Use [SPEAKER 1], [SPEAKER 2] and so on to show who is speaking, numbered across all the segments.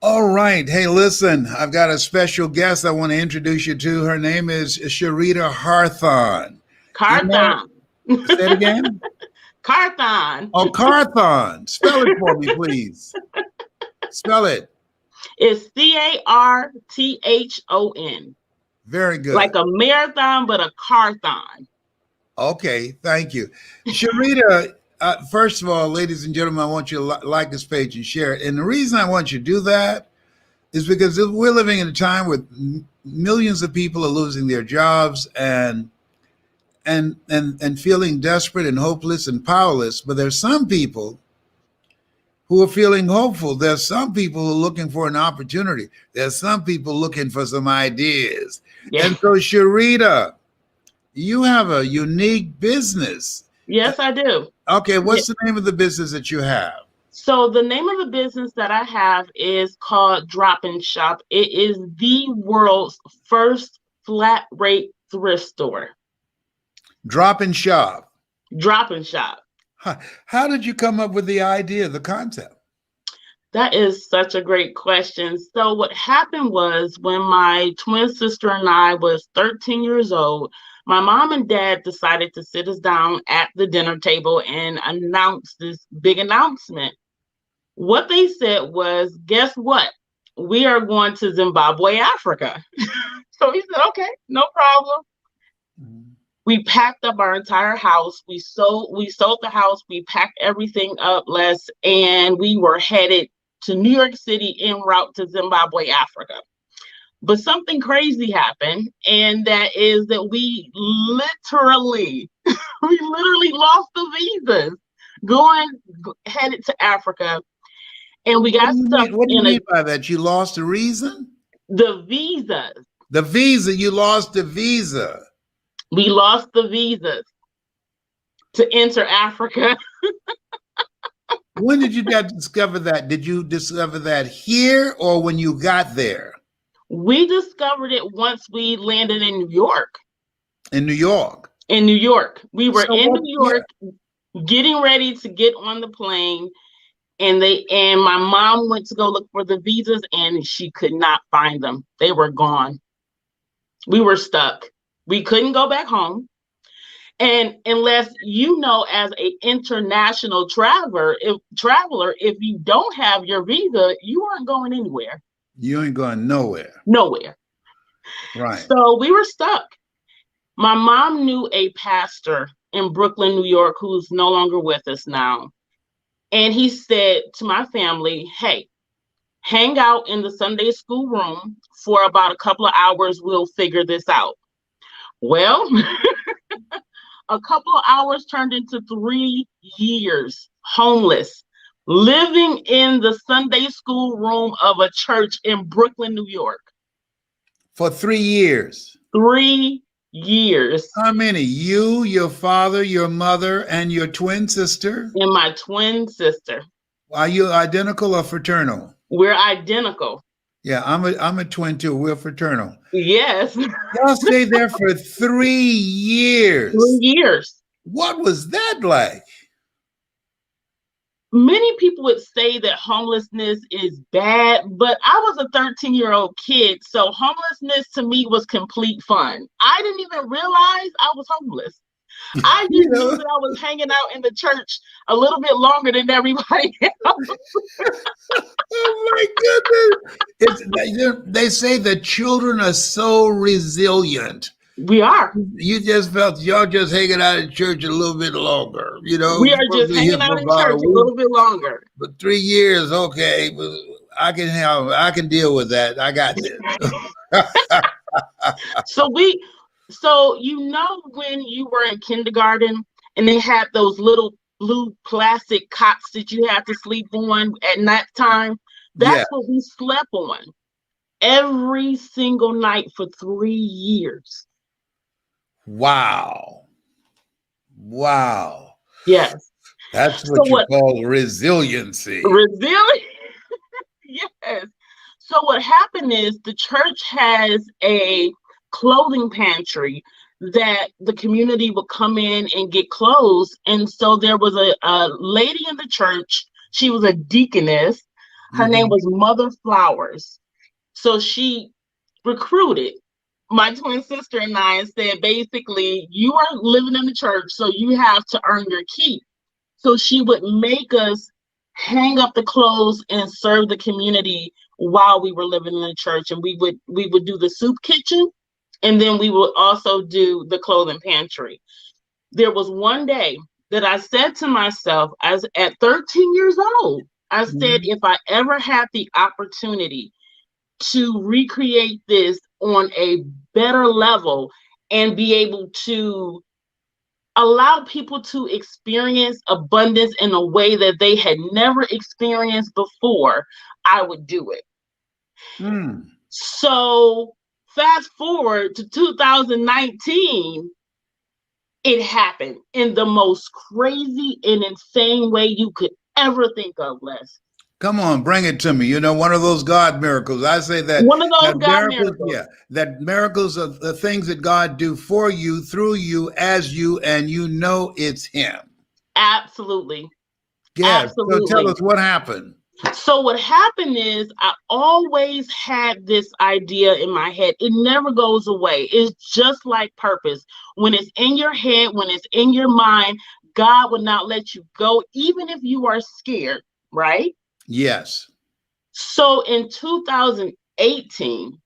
[SPEAKER 1] All right. Hey, listen, I've got a special guest I want to introduce you to. Her name is Sharita Harthon. You know,
[SPEAKER 2] Carthon.
[SPEAKER 1] say it again.
[SPEAKER 2] Carthon.
[SPEAKER 1] Oh, Carthon. Spell it for me, please. Spell it.
[SPEAKER 2] It's Carthon.
[SPEAKER 1] Very good.
[SPEAKER 2] Like a marathon, but a carthon.
[SPEAKER 1] Okay, thank you. Sharita, first of all, ladies and gentlemen, I want you to like this page and share it. And the reason I want you to do that is because we're living in a time where millions of people are losing their jobs and feeling desperate and hopeless and powerless. But there's some people who are feeling hopeful. There's some people who are looking for an opportunity. There's some people looking for some ideas.
[SPEAKER 2] Yeah.
[SPEAKER 1] And so, Sharita, you have a unique business.
[SPEAKER 2] Yes, I do.
[SPEAKER 1] Okay, what's the name of the business that you have?
[SPEAKER 2] So the name of the business that I have is called Drop and Shop. It is the world's first flat rate thrift store.
[SPEAKER 1] Drop and Shop.
[SPEAKER 2] Drop and Shop.
[SPEAKER 1] How did you come up with the idea, the concept?
[SPEAKER 2] That is such a great question. So what happened was when my twin sister and I was 13 years old, my mom and dad decided to sit us down at the dinner table and announce this big announcement. What they said was, guess what? We are going to Zimbabwe, Africa. So we said, okay, no problem. We packed up our entire house. We sold the house. We packed everything up, Les, and we were headed to New York City en route to Zimbabwe, Africa. But something crazy happened, and that is that we literally lost the visas headed to Africa, and we got stuck.
[SPEAKER 1] What do you mean by that? You lost the reason?
[SPEAKER 2] The visas.
[SPEAKER 1] The visa. You lost the visa.
[SPEAKER 2] We lost the visas to enter Africa.
[SPEAKER 1] When did you discover that? Did you discover that here or when you got there?
[SPEAKER 2] We discovered it once we landed in New York.
[SPEAKER 1] In New York?
[SPEAKER 2] In New York. We were in New York getting ready to get on the plane, and my mom went to go look for the visas and she could not find them. They were gone. We were stuck. We couldn't go back home. And unless as an international traveler, if you don't have your visa, you aren't going anywhere.
[SPEAKER 1] You ain't going nowhere.
[SPEAKER 2] Nowhere.
[SPEAKER 1] Right.
[SPEAKER 2] So we were stuck. My mom knew a pastor in Brooklyn, New York, who's no longer with us now. And he said to my family, hey, hang out in the Sunday school room for about a couple of hours. We'll figure this out. Well, a couple of hours turned into 3 years homeless, living in the Sunday school room of a church in Brooklyn, New York.
[SPEAKER 1] For 3 years?
[SPEAKER 2] 3 years.
[SPEAKER 1] How many? You, your father, your mother, and your twin sister?
[SPEAKER 2] And my twin sister.
[SPEAKER 1] Are you identical or fraternal?
[SPEAKER 2] We're identical.
[SPEAKER 1] Yeah, I'm a twin too. We're fraternal.
[SPEAKER 2] Yes.
[SPEAKER 1] Y'all stayed there for 3 years.
[SPEAKER 2] 3 years.
[SPEAKER 1] What was that like?
[SPEAKER 2] Many people would say that homelessness is bad, but I was a 13-year-old kid, so homelessness to me was complete fun. I didn't even realize I was homeless. I just knew that I was hanging out in the church a little bit longer than everybody else.
[SPEAKER 1] Oh my goodness. They say that children are so resilient.
[SPEAKER 2] We are.
[SPEAKER 1] You just felt y'all just hanging out in church a little bit longer,
[SPEAKER 2] We are just hanging out in church a little bit longer.
[SPEAKER 1] But 3 years, okay. I can deal with that. I got this.
[SPEAKER 2] So when you were in kindergarten and they had those little blue plastic cots that you had to sleep on at night time, that's what we slept on every single night for 3 years.
[SPEAKER 1] Wow.
[SPEAKER 2] Yes.
[SPEAKER 1] That's what you call resiliency.
[SPEAKER 2] Resilience. Yes. So what happened is the church has a clothing pantry that the community would come in and get clothes. And so there was a lady in the church. She was a deaconess. Her name
[SPEAKER 1] Mhm.
[SPEAKER 2] was Mother Flowers. So she recruited my twin sister and I and said, basically, you are living in the church, so you have to earn your keep. So she would make us hang up the clothes and serve the community while we were living in the church. And we would do the soup kitchen, and then we would also do the clothing pantry. There was one day that I said to myself, as at 13 years old, I said,
[SPEAKER 1] Mhm.
[SPEAKER 2] if I ever had the opportunity to recreate this on a better level and be able to allow people to experience abundance in a way that they had never experienced before, I would do it.
[SPEAKER 1] Mm.
[SPEAKER 2] So, fast forward to 2019, it happened in the most crazy and insane way you could ever think of, Les.
[SPEAKER 1] Come on, bring it to me. You know, one of those God miracles. I say that
[SPEAKER 2] One of those
[SPEAKER 1] that
[SPEAKER 2] God
[SPEAKER 1] miracles,
[SPEAKER 2] miracles.
[SPEAKER 1] yeah, that miracles are the things that God do for you, through you, as you, and you know it's Him.
[SPEAKER 2] Absolutely.
[SPEAKER 1] Yes. So tell
[SPEAKER 2] Absolutely.
[SPEAKER 1] us what happened.
[SPEAKER 2] So what happened is I always had this idea in my head. It never goes away. It's just like purpose. When it's in your head, when it's in your mind, God will not let you go, even if you are scared, right?
[SPEAKER 1] Yes.
[SPEAKER 2] So in 2018,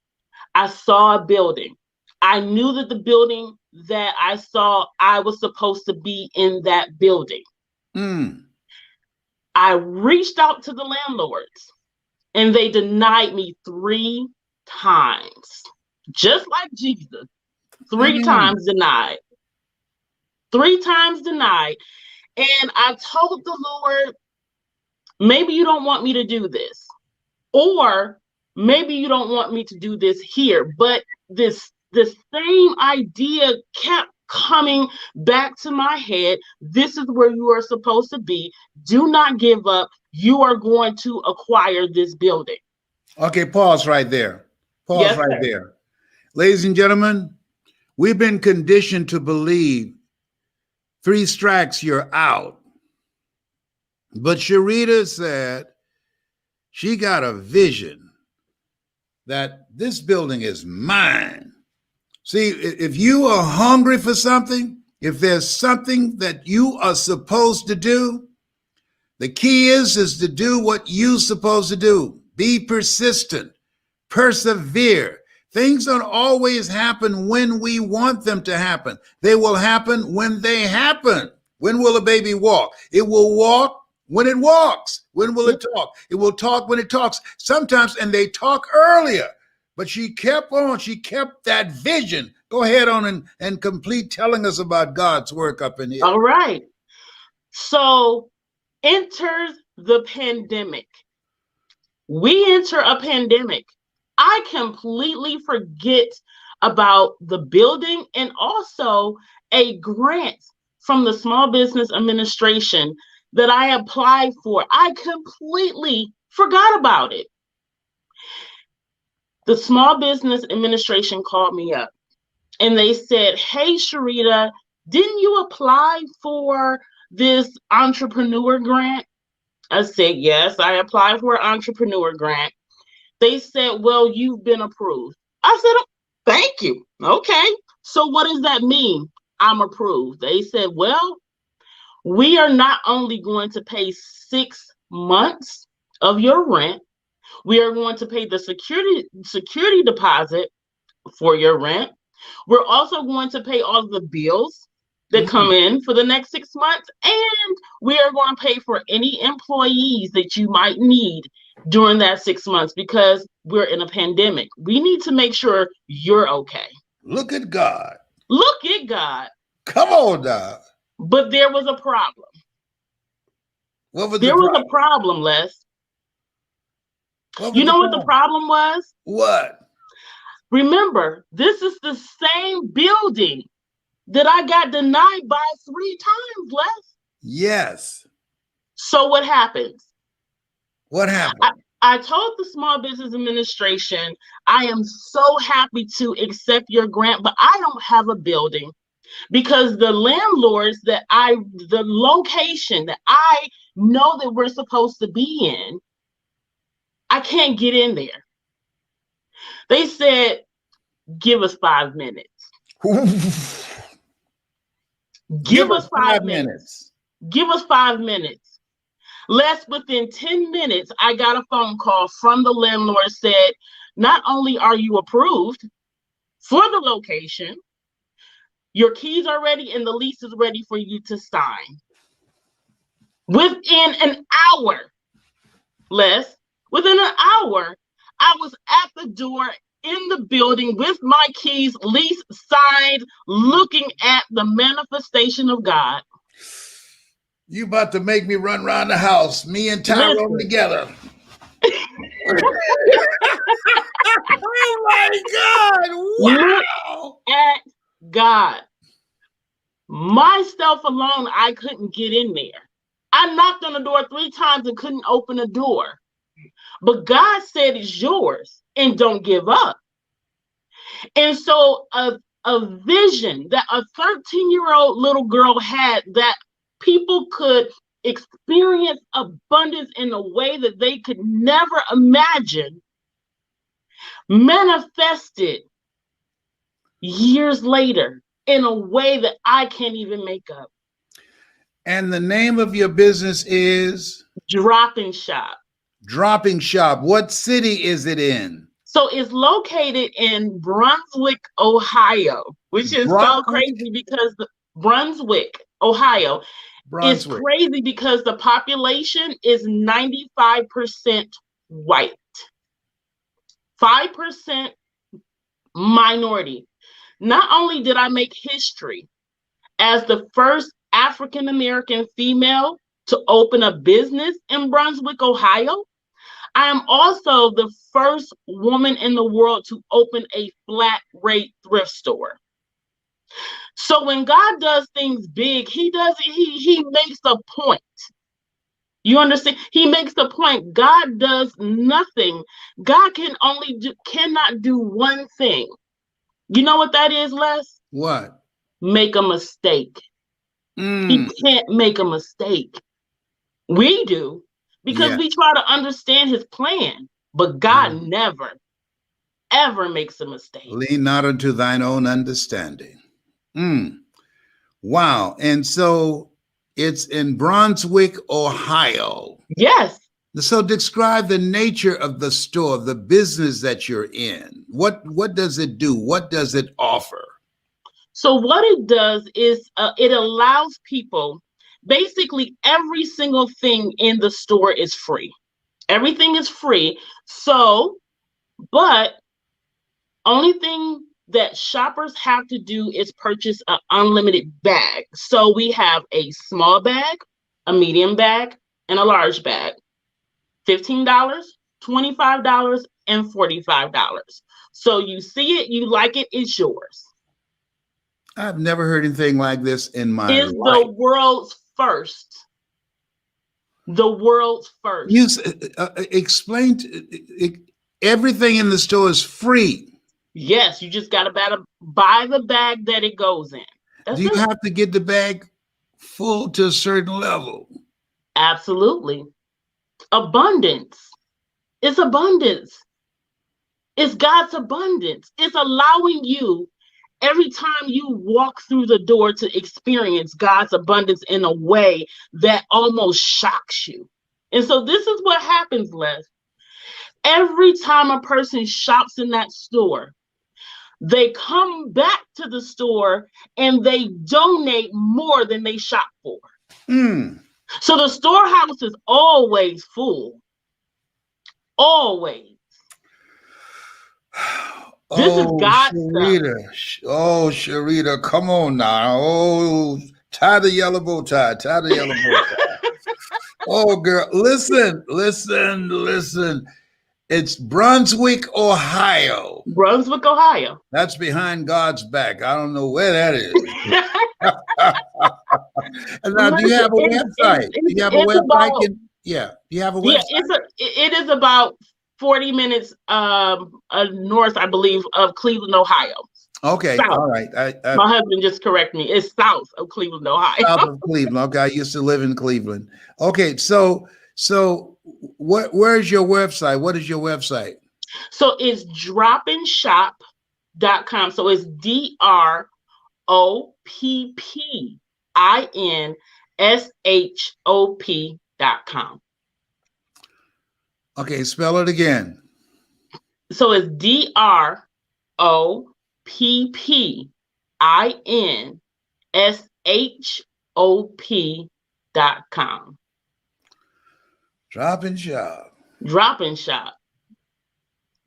[SPEAKER 2] I saw a building. I knew that the building that I saw, I was supposed to be in that building.
[SPEAKER 1] Mm.
[SPEAKER 2] I reached out to the landlords and they denied me 3 times, just like Jesus. Three
[SPEAKER 1] Mm.
[SPEAKER 2] times denied, 3 times denied. And I told the Lord, maybe you don't want me to do this, or maybe you don't want me to do this here. But this same idea kept coming back to my head. This is where you are supposed to be. Do not give up. You are going to acquire this building.
[SPEAKER 1] Okay, pause right there. Pause
[SPEAKER 2] Yes,
[SPEAKER 1] right
[SPEAKER 2] sir.
[SPEAKER 1] there. Ladies and gentlemen, we've been conditioned to believe 3 strikes, you're out. But Sharita said she got a vision that this building is mine. See, if you are hungry for something, if there's something that you are supposed to do, the key is to do what you're supposed to do. Be persistent, persevere. Things don't always happen when we want them to happen. They will happen when they happen. When will a baby walk? It will walk when it walks. When will it talk? It will talk when it talks. Sometimes, and they talk earlier. But she kept on. She kept that vision. Go ahead on and complete telling us about God's work up in here.
[SPEAKER 2] All right. So enters the pandemic. We enter a pandemic. I completely forget about the building and also a grant from the Small Business Administration that I applied for. I completely forgot about it. The Small Business Administration called me up and they said, "Hey, Sharita, didn't you apply for this entrepreneur grant?" I said, "Yes, I applied for an entrepreneur grant." They said, "Well, you've been approved." I said, "Oh, thank you." Okay. So what does that mean? I'm approved. They said, "Well, we are not only going to pay 6 months of your rent, we are going to pay the security deposit for your rent. We're also going to pay all of the bills that come
[SPEAKER 1] Mm.
[SPEAKER 2] in for the next 6 months, and we are going to pay for any employees that you might need during that 6 months because we're in a pandemic. We need to make sure you're okay."
[SPEAKER 1] Look at God.
[SPEAKER 2] Look at God.
[SPEAKER 1] Come on now.
[SPEAKER 2] But there was a problem.
[SPEAKER 1] What was the
[SPEAKER 2] There was a
[SPEAKER 1] problem?
[SPEAKER 2] problem, Les.
[SPEAKER 1] What was
[SPEAKER 2] You
[SPEAKER 1] the
[SPEAKER 2] know what the
[SPEAKER 1] problem?
[SPEAKER 2] problem was?
[SPEAKER 1] What?
[SPEAKER 2] Remember, this is the same building that I got denied by 3 times, Les.
[SPEAKER 1] Yes.
[SPEAKER 2] So what happens?
[SPEAKER 1] What
[SPEAKER 2] I,
[SPEAKER 1] happened?
[SPEAKER 2] I told the Small Business Administration, I am so happy to accept your grant, but I don't have a building because the landlords the location that I know that we're supposed to be in, I can't get in there. They said, give us 5 minutes. Give us 5 minutes. Give us 5 minutes. Less within 10 minutes, I got a phone call from the landlord said, not only are you approved for the location, your keys are ready and the lease is ready for you to sign. Within an hour, within an hour, I was at the door in the building with my keys, lease signed, looking at the manifestation of God.
[SPEAKER 1] You about to make me run around the house, me and Tyrone together. Oh my God! Wow!
[SPEAKER 2] Look at God. Myself alone, I couldn't get in there. I knocked on the door 3 times and couldn't open the door. But God said it's yours and don't give up. And so a vision that a 13-year-old little girl had, that people could experience abundance in a way that they could never imagine, manifested years later in a way that I can't even make up.
[SPEAKER 1] And the name of your business is?
[SPEAKER 2] Drop-In Shop.
[SPEAKER 1] Drop-In Shop. What city is it in?
[SPEAKER 2] So it's located in Brunswick, Ohio, which is so crazy because Brunswick, Ohio. It's crazy because the population is 95% white, 5% minority. Not only did I make history as the first African-American female to open a business in Brunswick, Ohio, I am also the first woman in the world to open a flat rate thrift store. So when God does things big, he makes a point. You understand? He makes the point. God does nothing. God cannot do one thing. You know what that is, Les?
[SPEAKER 1] What?
[SPEAKER 2] Make a mistake. He can't make a mistake. We do, because we try to understand his plan, but God never, ever makes a mistake.
[SPEAKER 1] Lean not unto thine own understanding. Wow. And so it's in Brunswick, Ohio.
[SPEAKER 2] Yes.
[SPEAKER 1] So describe the nature of the store, the business that you're in. What does it do? What does it offer?
[SPEAKER 2] So what it does is it allows people, basically every single thing in the store is free. Everything is free. So, but only thing that shoppers have to do is purchase an unlimited bag. So we have a small bag, a medium bag, and a large bag. $15, $25, and $45. So you see it, you like it, it's yours.
[SPEAKER 1] I've never heard anything like this in my life.
[SPEAKER 2] It's the world's first. The world's first.
[SPEAKER 1] You explain everything in the store is free.
[SPEAKER 2] Yes, you just got to buy the bag that it goes in.
[SPEAKER 1] Do you have to get the bag full to a certain level?
[SPEAKER 2] Absolutely. Abundance. It's abundance. It's God's abundance. It's allowing you every time you walk through the door to experience God's abundance in a way that almost shocks you. And so this is what happens, Les. Every time a person shops in that store, they come back to the store and they donate more than they shop for. So the storehouse is always full. Always. This is God's stuff.
[SPEAKER 1] Oh, Sharita, come on now. Oh, tie the yellow bow tie. Tie the yellow bow tie. Oh, girl, listen. It's Brunswick, Ohio.
[SPEAKER 2] Brunswick, Ohio.
[SPEAKER 1] That's behind God's back. I don't know where that is. And now, do you have a website? Do you have a website? Do you have a website?
[SPEAKER 2] Yeah, it is about 40 minutes north, I believe, of Cleveland, Ohio.
[SPEAKER 1] Okay,
[SPEAKER 2] south.
[SPEAKER 1] All right.
[SPEAKER 2] My husband just corrected me. It's south of Cleveland, Ohio.
[SPEAKER 1] South of Cleveland. Okay, I used to live in Cleveland. Okay, so Where's your website? What is your website?
[SPEAKER 2] So it's droppinshop.com. So it's DROPPINSHOP.com.
[SPEAKER 1] Okay, spell it again.
[SPEAKER 2] So it's DROPPINSHOP.com.
[SPEAKER 1] Drop and shop.
[SPEAKER 2] Drop and shop.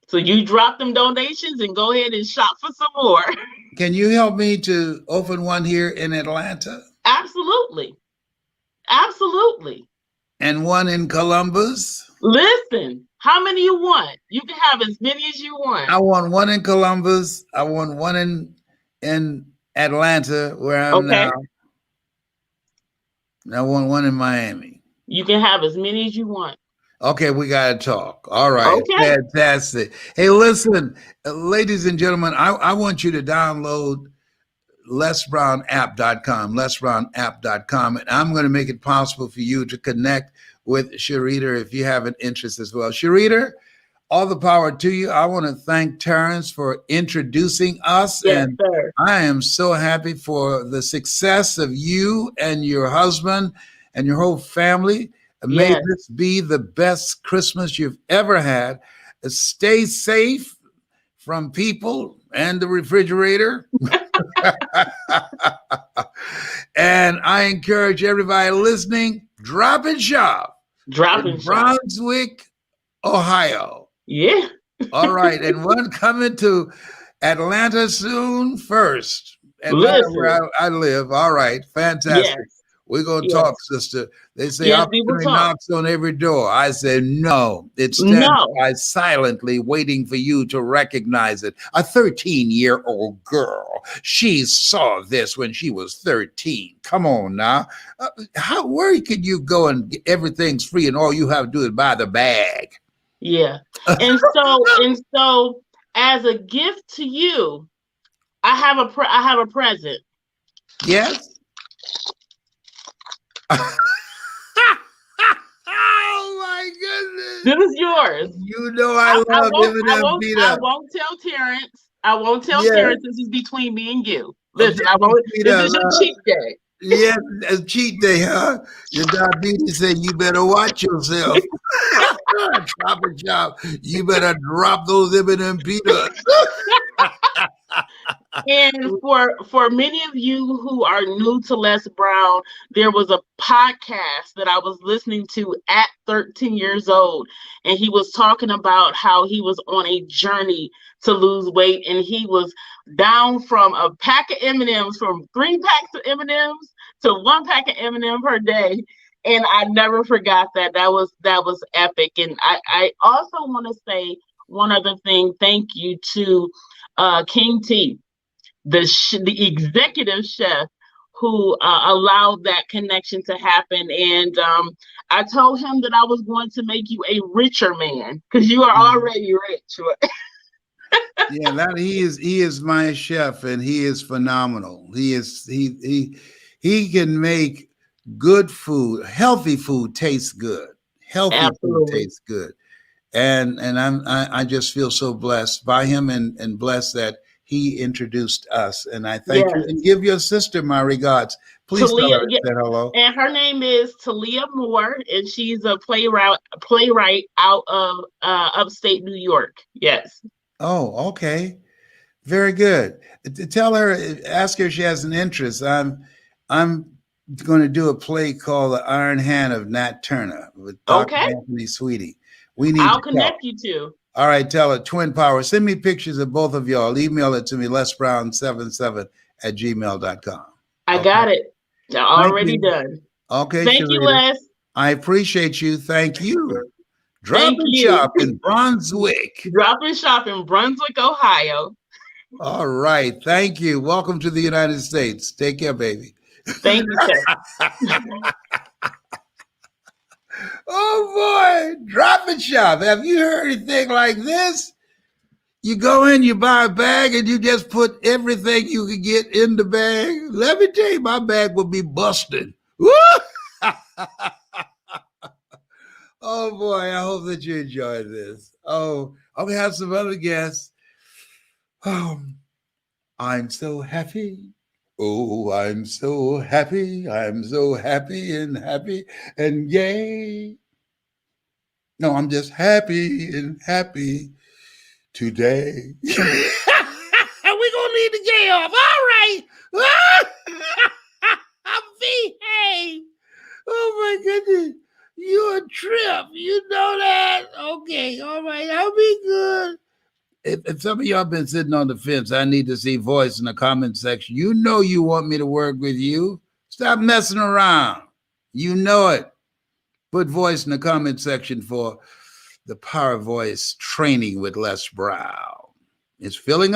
[SPEAKER 2] So you drop them donations and go ahead and shop for some more.
[SPEAKER 1] Can you help me to open one here in Atlanta?
[SPEAKER 2] Absolutely. Absolutely.
[SPEAKER 1] And one in Columbus?
[SPEAKER 2] Listen, how many you want? You can have as many as you want.
[SPEAKER 1] I want one in Columbus. I want one in Atlanta, where I'm now. And I want one in Miami.
[SPEAKER 2] You can have as many as you want.
[SPEAKER 1] Okay, we got to talk. All right.
[SPEAKER 2] Okay.
[SPEAKER 1] Fantastic. Hey, listen, ladies and gentlemen, I want you to download lesbrownapp.com, lesbrownapp.com, and I'm going to make it possible for you to connect with Sharita if you have an interest as well. Sharita, all the power to you. I want to thank Terrence for introducing us.
[SPEAKER 2] Yes,
[SPEAKER 1] and
[SPEAKER 2] sir.
[SPEAKER 1] I am so happy for the success of you and your husband and your whole family. May
[SPEAKER 2] Yes.
[SPEAKER 1] this be the best Christmas you've ever had. Stay safe from people and the refrigerator. And I encourage everybody listening, drop and shop.
[SPEAKER 2] Drop
[SPEAKER 1] in
[SPEAKER 2] and shop.
[SPEAKER 1] Brunswick, Ohio.
[SPEAKER 2] Yeah.
[SPEAKER 1] All right. And one coming to Atlanta soon first. Atlanta,
[SPEAKER 2] Listen.
[SPEAKER 1] where I live. All right. Fantastic.
[SPEAKER 2] Yes.
[SPEAKER 1] We're going to
[SPEAKER 2] Yes.
[SPEAKER 1] talk, sister. They say
[SPEAKER 2] Yes, we will
[SPEAKER 1] opportunity
[SPEAKER 2] talk.
[SPEAKER 1] knocks on every door. I say, no, it stands
[SPEAKER 2] No.
[SPEAKER 1] by silently waiting for you to recognize it. A 13-year-old girl. She saw this when she was 13. Come on now. Where could you go and everything's free and all you have to do is buy the bag?
[SPEAKER 2] Yeah. And so as a gift to you, I have a present.
[SPEAKER 1] Yes. Oh my goodness.
[SPEAKER 2] This is yours.
[SPEAKER 1] You know I love giving them beat
[SPEAKER 2] I
[SPEAKER 1] up.
[SPEAKER 2] won't tell Terrence. I won't tell
[SPEAKER 1] Yeah.
[SPEAKER 2] Terrence. This is between me and you. Listen,
[SPEAKER 1] Okay,
[SPEAKER 2] I won't.
[SPEAKER 1] beat
[SPEAKER 2] This
[SPEAKER 1] up,
[SPEAKER 2] is your cheat day.
[SPEAKER 1] Yeah, a cheat day, huh? Your diabetes said you better watch yourself. Drop and shop. You better drop those M&M peanuts.
[SPEAKER 2] And for many of you who are new to Les Brown, there was a podcast that I was listening to at 13 years old, and he was talking about how he was on a journey to lose weight, and he was down from a pack of M&Ms, from 3 packs of M&Ms to 1 pack of M&M per day. And I never forgot that. That was epic. And I also want to say one other thing. Thank you to King T, the executive chef, who allowed that connection to happen. And I told him that I was going to make you a richer man because you are already rich.
[SPEAKER 1] Yeah, that he is my chef, and he is phenomenal. He can make good food, healthy food taste good. Healthy
[SPEAKER 2] Absolutely.
[SPEAKER 1] food tastes good. And I just feel so blessed by him and blessed that he introduced us. And I thank you.
[SPEAKER 2] Yes.
[SPEAKER 1] And give your sister my regards. Please tell her I said hello.
[SPEAKER 2] And her name is Talia Moore, and she's a playwright out of upstate New York. Yes.
[SPEAKER 1] Oh, okay. Very good. Tell her, ask her if she has an interest. I'm going to do a play called The Iron Hand of Nat Turner with Dr.
[SPEAKER 2] Okay.
[SPEAKER 1] Anthony Sweetie. I'll
[SPEAKER 2] connect you to.
[SPEAKER 1] All right, tell her, Twin Power. Send me pictures of both of y'all. Email it to me, lesbrown77@gmail.com.
[SPEAKER 2] I got it. Already done.
[SPEAKER 1] Okay.
[SPEAKER 2] Thank you, Les.
[SPEAKER 1] I appreciate you. Thank you. Drop and shop in Brunswick.
[SPEAKER 2] Drop and shop in Brunswick, Ohio.
[SPEAKER 1] All right. Thank you. Welcome to the United States. Take care, baby.
[SPEAKER 2] Thank you, sir.
[SPEAKER 1] Oh, boy. Drop and shop. Have you heard anything like this? You go in, you buy a bag, and you just put everything you can get in the bag. Let me tell you, my bag will be busted. Woo! Oh boy, I hope that you enjoyed this. Oh, we have some other guests. Oh, I'm so happy. Oh, I'm so happy. I'm so happy and yay. No, I'm just happy and happy today. We're gonna leave the gay off. All right. Behave. Oh my goodness. You're a trip. You know that? Okay. All right. I'll be good. If some of y'all been sitting on the fence, I need to see voice in the comment section. You know you want me to work with you. Stop messing around. You know it. Put voice in the comment section for the Power Voice training with Les Brown. It's filling up.